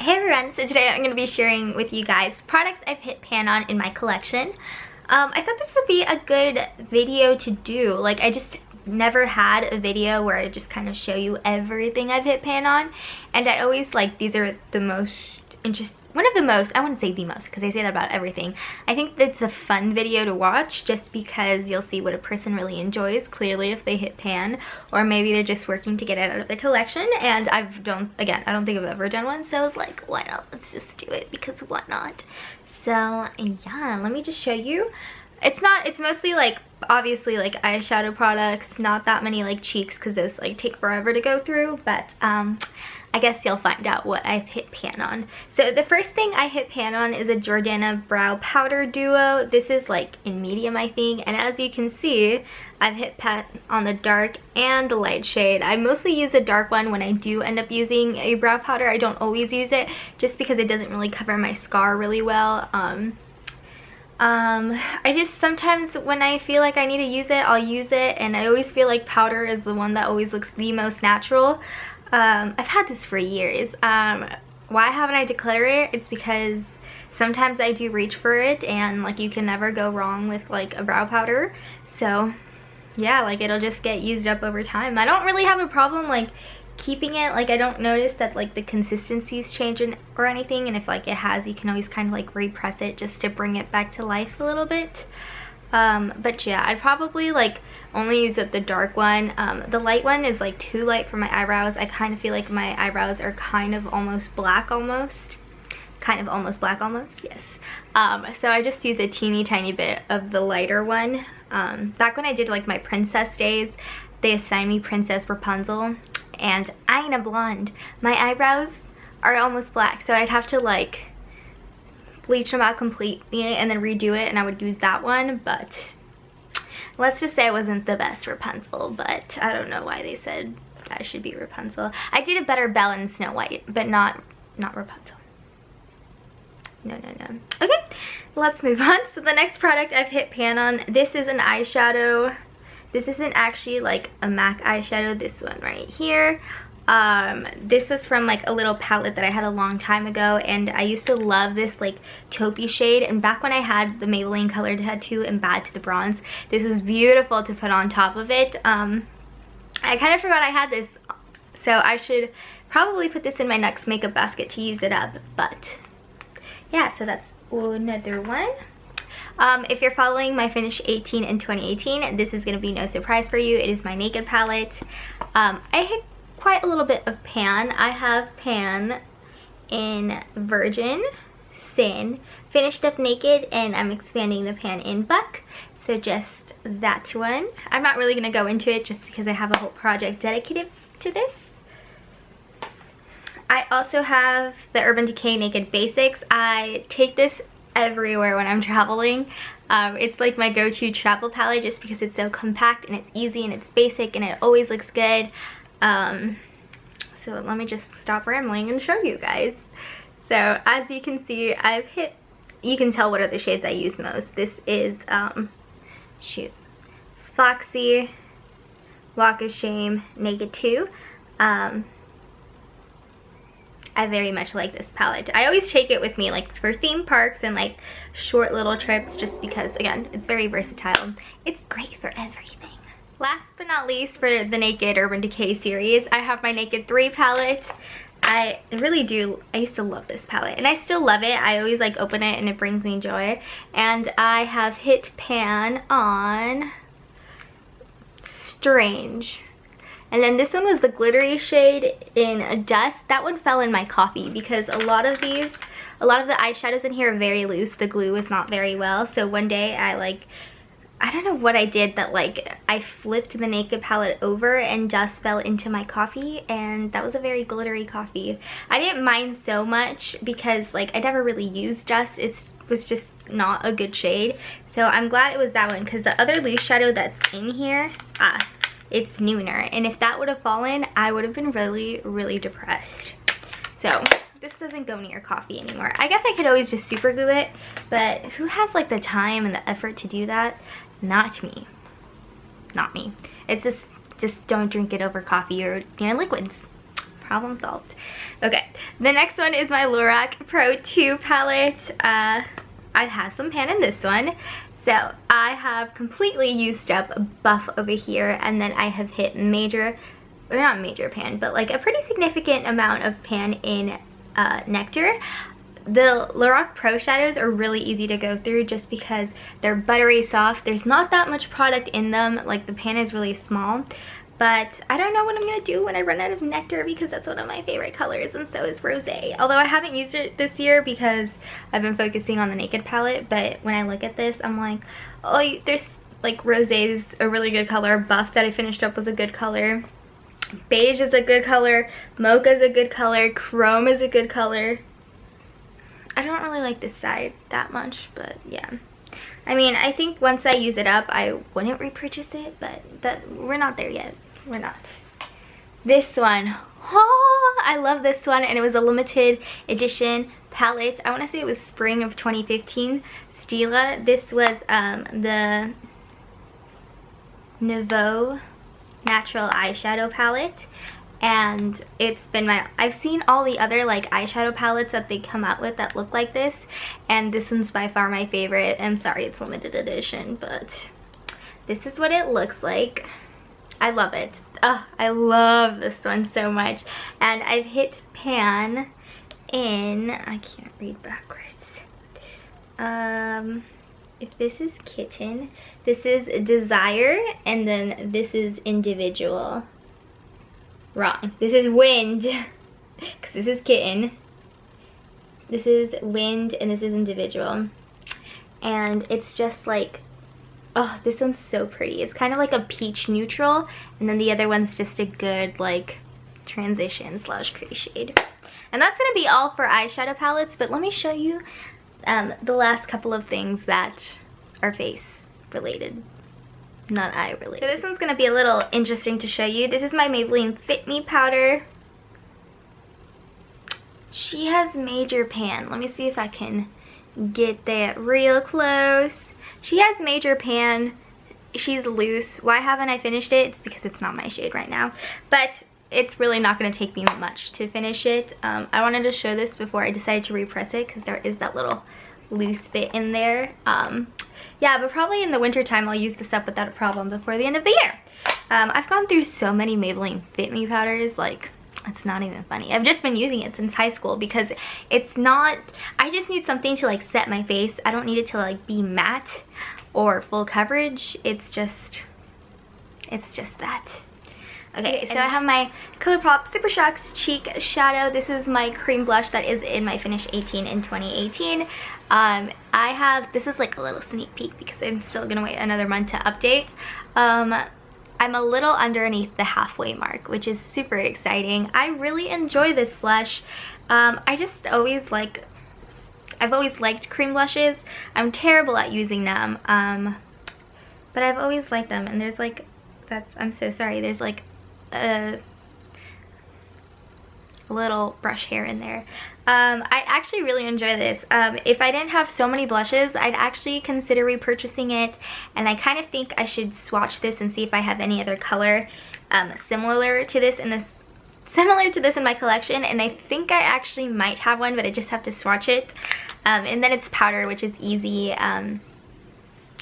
Hey everyone, so today I'm going to be sharing with you guys products I've hit pan on in my collection. I thought this would be a good video to do. Like, I just never had a video where I just kind of show you everything I've hit pan on. And I always like, these are the most interesting, one of the most, I wouldn't say the most because I say that about everything. I think it's a fun video to watch just because you'll see what a person really enjoys, clearly, if they hit pan, or maybe they're just working to get it out of their collection. And I don't think I've ever done one, so I was like, why not? Let's just do it, because why not? So yeah, let me just show you. It's mostly like, obviously, like eyeshadow products, not that many like cheeks because those like take forever to go through, but I guess you'll find out what I've hit pan on. So the first thing I hit pan on is a Jordana brow powder duo. This is like in medium, I think, and as you can see, I've hit pan on the dark and the light shade. I mostly use the dark one when I do end up using a brow powder. I don't always use it just because it doesn't really cover my scar really well. I just sometimes when I feel like I need to use it, I'll use it, and I always feel like powder is the one that always looks the most natural. I've had this for years. Why haven't I declared it? It's because sometimes I do reach for it, and like you can never go wrong with like a brow powder. So yeah, like it'll just get used up over time. I don't really have a problem like keeping it. Like I don't notice that like the consistency's changing or anything, and if like it has, you can always kind of like repress it just to bring it back to life a little bit. But yeah, I'd probably like only use up the dark one. The light one is like too light for my eyebrows. I kind of feel like my eyebrows are kind of almost black almost. Yes. So I just use a teeny tiny bit of the lighter one. Back when I did like my princess days, they assigned me Princess Rapunzel, and I ain't a blonde. My eyebrows are almost black, so I'd have to like bleach them out completely and then redo it, and I would use that one. But let's just say I wasn't the best Rapunzel, but I don't know why they said I should be Rapunzel. I did a better Belle and Snow White, but not Rapunzel. No. Okay, let's move on. So the next product I've hit pan on, this is an eyeshadow. This isn't actually like a MAC eyeshadow, this one right here. This is from like a little palette that I had a long time ago, and I used to love this like taupey shade, and back when I had the Maybelline Color Tattoo and Bad to the Bronze, this is beautiful to put on top of it. I kind of forgot I had this, so I should probably put this in my next makeup basket to use it up, but yeah, so that's another one. If you're following my Finish 18 in 2018, this is going to be no surprise for you. It is my Naked palette. I hit quite a little bit of pan. I have pan in Virgin, Sin, Finished Up Naked, and I'm expanding the pan in Buck. So just that one. I'm not really going to go into it just because I have a whole project dedicated to this. I also have the Urban Decay Naked Basics. I take this everywhere when I'm traveling. It's like my go-to travel palette just because it's so compact and it's easy and it's basic and it always looks good. So let me just stop rambling and show you guys. So as you can see, you can tell what are the shades I use most. This is Foxy, Walk of Shame, Naked 2. I very much like this palette. I always take it with me like for theme parks and like short little trips just because, again, it's very versatile. It's great for everything. Last but not least, for the Naked Urban Decay series, I have my Naked 3 palette. I used to love this palette, and I still love it. I always like open it and it brings me joy. And I have hit pan on Strange. And then this one was the glittery shade in Dust. That one fell in my coffee because a lot of the eyeshadows in here are very loose. The glue is not very well. So one day I don't know what I did, that like I flipped the Naked palette over and Dust fell into my coffee, and that was a very glittery coffee. I didn't mind so much because like I never really used Dust. It was just not a good shade. So I'm glad it was that one, because the other loose shadow that's in here, it's Nooner, and if that would have fallen, I would have been really, really depressed. So this doesn't go near coffee anymore. I guess I could always just super glue it, but who has like the time and the effort to do that? Not me. Not me. It's just don't drink it over coffee or near liquids. problem solved. Okay, the next one is my Lorac Pro 2 palette. I have some pan in this one. So I have completely used up Buff over here, and then I have hit major, or not major pan, but like a pretty significant amount of pan in Nectar. The Lorac Pro shadows are really easy to go through just because they're buttery soft. There's not that much product in them, like the pan is really small. But I don't know what I'm going to do when I run out of Nectar, because that's one of my favorite colors, and so is Rosé. Although I haven't used it this year because I've been focusing on the Naked palette, but when I look at this, I'm like, oh, there's like Rosé is a really good color. Buff that I finished up was a good color. Beige is a good color. Mocha is a good color. Chrome is a good color. I don't really like this side that much, but yeah. I mean, I think once I use it up, I wouldn't repurchase it, but we're not there yet. We're not. This one. Oh, I love this one, and it was a limited edition palette. I want to say it was spring of 2015. Stila. This was the Nouveau Natural Eyeshadow palette. And it's been I've seen all the other like eyeshadow palettes that they come out with that look like this, and this one's by far my favorite. I'm sorry it's limited edition, but this is what it looks like. I love it. Oh, I love this one so much. And I've hit pan in, I can't read backwards. If this is Kitten, this is Desire, and then this is Individual. Wrong. This is Wind, because this is Kitten. This is Wind, and this is Individual. And it's just like, oh, this one's so pretty. It's kind of like a peach neutral, and then the other one's just a good like transition slash crease shade. And that's gonna be all for eyeshadow palettes, but let me show you the last couple of things that are face related, not eye related. So this one's gonna be a little interesting to show you. This is my Maybelline Fit Me powder. She has major pan. Let me see if I can get that real close. She has major pan. She's loose. Why haven't I finished it? It's because it's not my shade right now. But it's really not going to take me much to finish it. I wanted to show this before I decided to repress it because there is that little loose bit in there. Yeah, but probably in the winter time I'll use this up without a problem before the end of the year. I've gone through so many Maybelline Fit Me powders, like it's not even funny. I've just been using it since high school because it's not, I just need something to like set my face. I don't need it to like be matte or full coverage. It's just that. Okay, so I have my ColourPop Super Shocked Cheek Shadow. This is my cream blush that is in my Finish 18 in 2018. This is like a little sneak peek because I'm still gonna wait another month to update. I'm a little underneath the halfway mark, which is super exciting. I really enjoy this blush. I just always like, I've always liked cream blushes. I'm terrible at using them, but I've always liked them. And there's like, I'm so sorry, there's like a little brush hair in there. I actually really enjoy this. If I didn't have so many blushes, I'd actually consider repurchasing it, and I kind of think I should swatch this and see if I have any other color similar to this in my collection, and I think I actually might have one, but I just have to swatch it. And then it's powder, which is easy,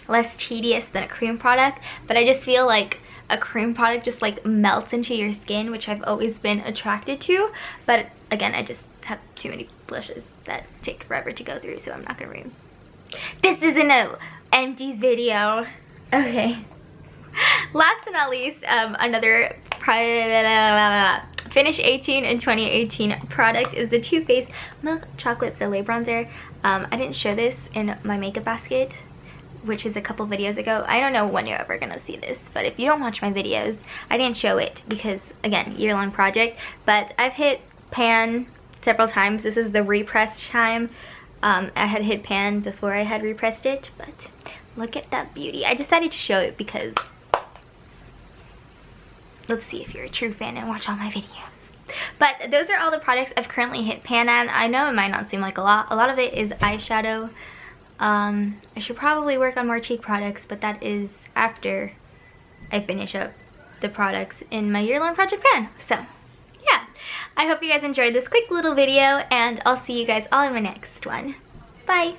less tedious than a cream product, but I just feel like a cream product just like melts into your skin, which I've always been attracted to, but again, I just have too many blushes that take forever to go through, so I'm not gonna read. This isn't a empties video. Okay. Last but not least, another Finish 18 in 2018 product is the Too Faced Milk Chocolate Soleil Bronzer. I didn't show this in my makeup basket, which is a couple videos ago. I don't know when you're ever gonna see this, but if you don't watch my videos, I didn't show it because, again, year-long project, but I've hit pan several times. This is the repressed time. I had hit pan before I had repressed it, but look at that beauty. I decided to show it because let's see if you're a true fan and watch all my videos. But those are all the products I've currently hit pan on. I know it might not seem like a lot. A lot of it is eyeshadow. I should probably work on more cheek products, but that is after I finish up the products in my year-long project pan. So yeah, I hope you guys enjoyed this quick little video, and I'll see you guys all in my next one. Bye!